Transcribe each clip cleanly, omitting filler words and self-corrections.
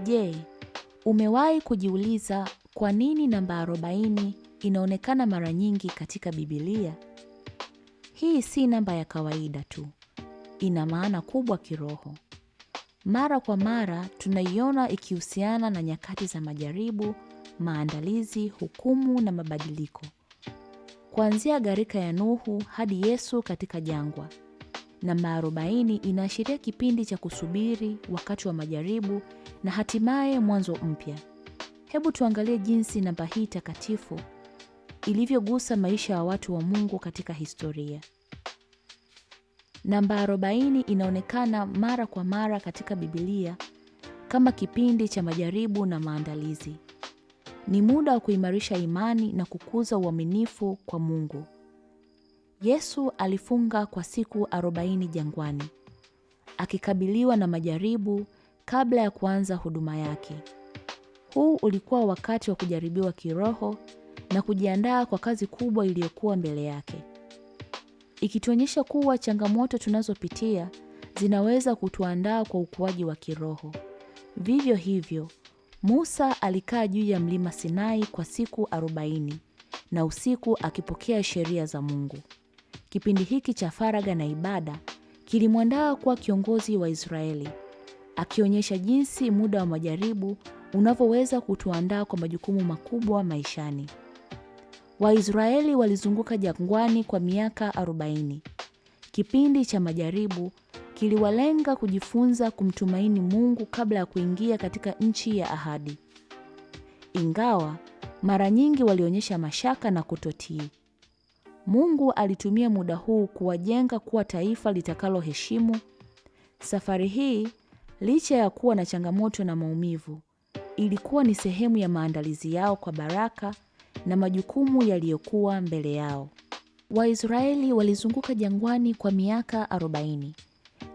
Je, umewahi kujiuliza kwa nini namba 40 inaonekana mara nyingi katika Biblia? Hii si namba ya kawaida tu. Ina maana kubwa kiroho. Mara kwa mara tunaiona ikihusiana na nyakati za majaribu, maandalizi, hukumu na mabadiliko. Kuanzia gharika ya Nuhu hadi Yesu katika jangwa. Namba 40 inaashiria kipindi cha kusubiri, wakati wa majaribu na hatimaye mwanzo mpya. Hebu tuangalie jinsi namba hii takatifu ilivyogusa maisha ya watu wa Mungu katika historia. Namba 40 inaonekana mara kwa mara katika Biblia kama kipindi cha majaribu na maandalizi. Ni muda wa kuimarisha imani na kukuza uaminifu kwa Mungu. Yesu alifunga kwa siku 40 jangwani, akikabiliwa na majaribu kabla ya kuanza huduma yake. Huu ulikuwa wakati wa kujaribiwa kiroho na kujiandaa kwa kazi kubwa iliyokuwa mbele yake, ikituonyesha kuwa changamoto tunazopitia zinaweza kutuandaa kwa ukuaji wa kiroho. Vivyo hivyo, Musa alikaa juu ya mlima Sinai kwa siku 40 na usiku akipokea sheria za Mungu. Kipindi hiki cha faragha na ibada kilimwandaa kuwa kiongozi wa Israeli, akionyesha jinsi muda wa majaribu unavyoweza kutuandaa kwa majukumu makubwa maishani. Waisraeli walizunguka jangwani kwa miaka 40. Kipindi cha majaribu kiliwalenga kujifunza kumtumaini Mungu kabla ya kuingia katika nchi ya ahadi. Ingawa mara nyingi walionyesha mashaka na kutotii, Mungu alitumia muda huu kuwajenga kuwa taifa litakaloheshimu. Safari hii, licha ya kuwa na changamoto na maumivu, ilikuwa ni sehemu ya maandalizi yao kwa baraka na majukumu yaliyokuwa mbele yao. Waisraeli walizunguka jangwani kwa miaka 40.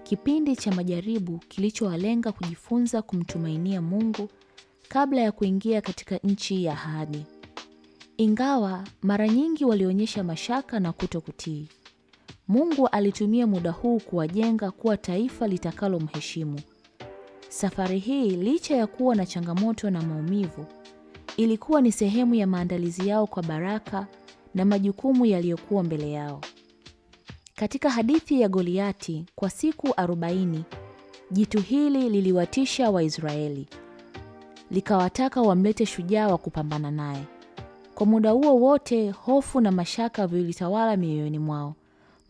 Kipindi cha majaribu kilichowalenga kujifunza kumtumainia Mungu kabla ya kuingia katika nchi ya ahadi. Ingawa mara nyingi walionyesha mashaka na kutokutii, Mungu alitumia muda huu kuwajenga kuwa taifa litakalomheshimu. Safari hii, licha ya kuwa na changamoto na maumivu, ilikuwa ni sehemu ya maandalizi yao kwa baraka na majukumu yaliyokuwa mbele yao. Katika hadithi ya Goliati, kwa siku 40, jitu hili liliwatisha Waisraeli, likawataka wamlete shujaa wa kupambana naye. Kwa muda huo wote, hofu na mashaka vilitawala mioyoni mwao,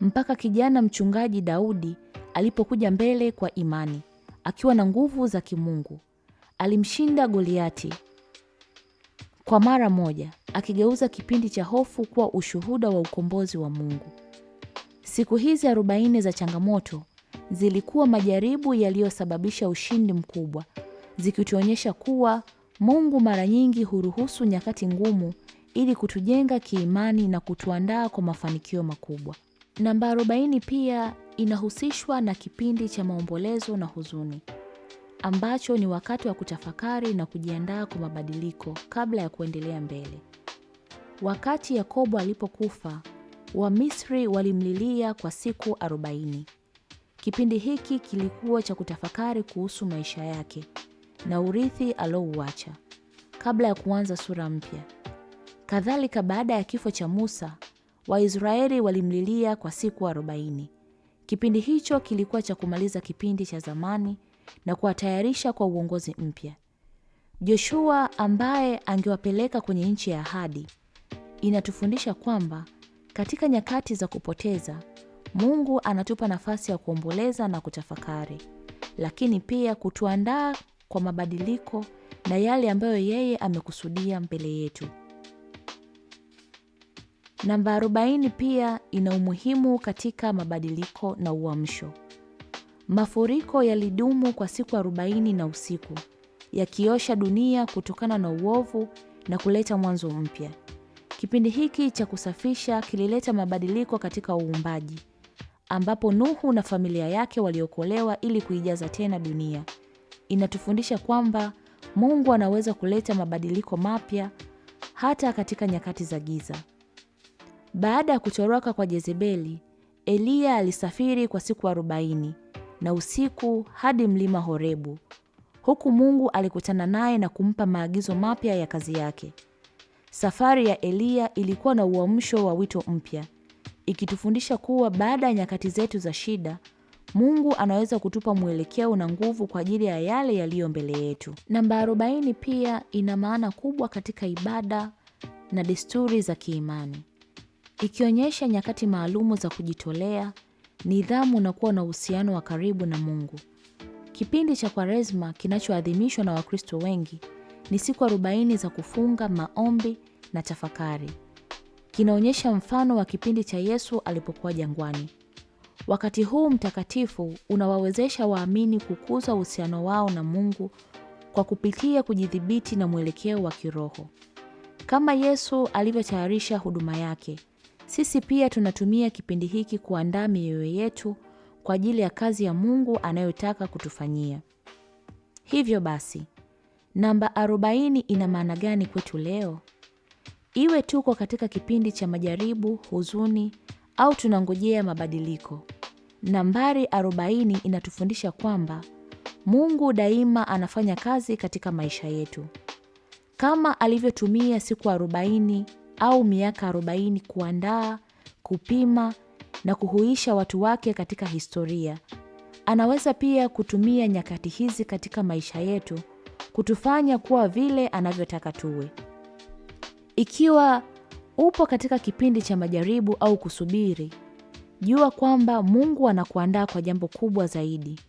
mpaka kijana mchungaji Daudi alipokuja mbele kwa imani, akiwa na nguvu za kimungu. Alimshinda Goliati kwa mara moja, akigeuza kipindi cha hofu kuwa ushuhuda wa ukombozi wa Mungu. Siku hizi 40 za changamoto zilikuwa majaribu yaliyosababisha ushindi mkubwa, zikituonyesha kuwa Mungu mara nyingi huruhusu nyakati ngumu ili kutujenga kiimani na kutuandaa kwa mafanikio makubwa. Namba 40 pia inahusishwa na kipindi cha maombolezo na huzuni, ambacho ni wakati wa kutafakari na kujiandaa kwa mabadiliko kabla ya kuendelea mbele. Wakati Yakobo alipokufa, Wamisri walimlilia kwa siku 40. Kipindi hiki kilikuwa cha kutafakari kuhusu maisha yake na urithi alouacha kabla ya kuanza sura mpya. Kadhalika, baada ya kifo cha Musa, Waisraeli walimlilia kwa siku 40. Kipindi hicho kilikuwa cha kumaliza kipindi cha zamani na kuwatayarisha kwa uongozi mpya. Joshua, ambaye angewapeleka kwenye nchi ya ahadi, inatufundisha kwamba katika nyakati za kupoteza, Mungu anatupa nafasi ya kuomboleza na kutafakari, lakini pia kutuandaa kwa mabadiliko na yale ambayo yeye amekusudia mbele yetu. Namba 40 pia ina umuhimu katika mabadiliko na uamsho. Mafuriko yalidumu kwa siku 40 na usiku, yakiosha dunia kutokana na uovu na kuleta mwanzo mpya. Kipindi hiki cha kusafisha kilileta mabadiliko katika uumbaji, ambapo Nuhu na familia yake waliokolewa ili kuijaza tena dunia. Inatufundisha kwamba Mungu anaweza kuleta mabadiliko mapya hata katika nyakati za giza. Baada ya kutoroka kwa Jezebeli, Eliya alisafiri kwa siku 40 na usiku hadi mlima Horebu. huku Mungu alikutana naye na kumpa maagizo mapya ya kazi yake. Safari ya Eliya ilikuwa na uamsho wa wito mpya, ikitufundisha kuwa baada ya nyakati zetu za shida, Mungu anaweza kutupa mwelekeo na nguvu kwa ajili ya yale yaliyo mbele yetu. Namba 40 pia ina maana kubwa katika ibada na desturi za kiimani, ikionyesha nyakati maalumu za kujitolea, nidhamu na kuwa na uhusiano wa karibu na Mungu. Kipindi cha Kwaresma kinachoadhimishwa na Wakristo wengi ni siku 40 za kufunga, maombi na tafakari. Kinaonyesha mfano wa kipindi cha Yesu alipokuwa jangwani. Wakati huu mtakatifu unawawezesha waamini kukuza uhusiano wao na Mungu kwa kupitia kujidhibiti na mwelekeo wa kiroho. Kama Yesu alivyotayarisha huduma yake, sisi pia tunatumia kipindi hiki kuandaa mioyo yetu kwa ajili ya kazi ya Mungu anayotaka kutufanyia. Hivyo basi, namba 40 ina maana gani kwetu leo? Iwe tuko katika kipindi cha majaribu, huzuni au tunangojea mabadiliko, nambari 40 inatufundisha kwamba Mungu daima anafanya kazi katika maisha yetu. Kama alivyotumia siku 40 au miaka 40 kuandaa, kupima na kuhuisha watu wake katika historia, anaweza pia kutumia nyakati hizi katika maisha yetu kutufanya kuwa vile anavyotaka tuwe. Ikiwa upo katika kipindi cha majaribu au kusubiri, jua kwamba Mungu anakuandaa kwa jambo kubwa zaidi.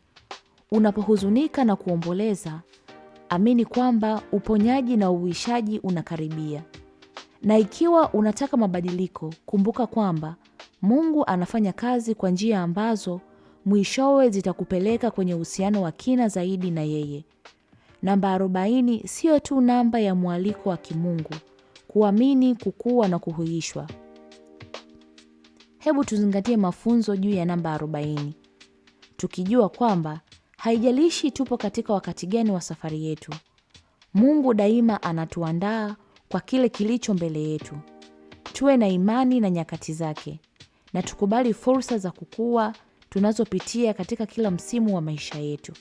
Unapohuzunika na kuomboleza, amini kwamba uponyaji na uishaji unakaribia. Na ikiwa unataka mabadiliko, kumbuka kwamba Mungu anafanya kazi kwa njia ambazo mwishowe zitakupeleka kwenye uhusiano wa kina zaidi na yeye. Namba 40 sio tu namba ya mwaliko wa kimungu, kuamini, kukua na kuhuishwa. Hebu tuzingatie mafunzo juu ya namba 40, tukijua kwamba haijalishi tupo katika wakati gani wa safari yetu, Mungu daima anatuandaa kwa kile kilicho mbele yetu. Tuwe na imani na nyakati zake, na tukubali fursa za kukua tunazopitia katika kila msimu wa maisha yetu.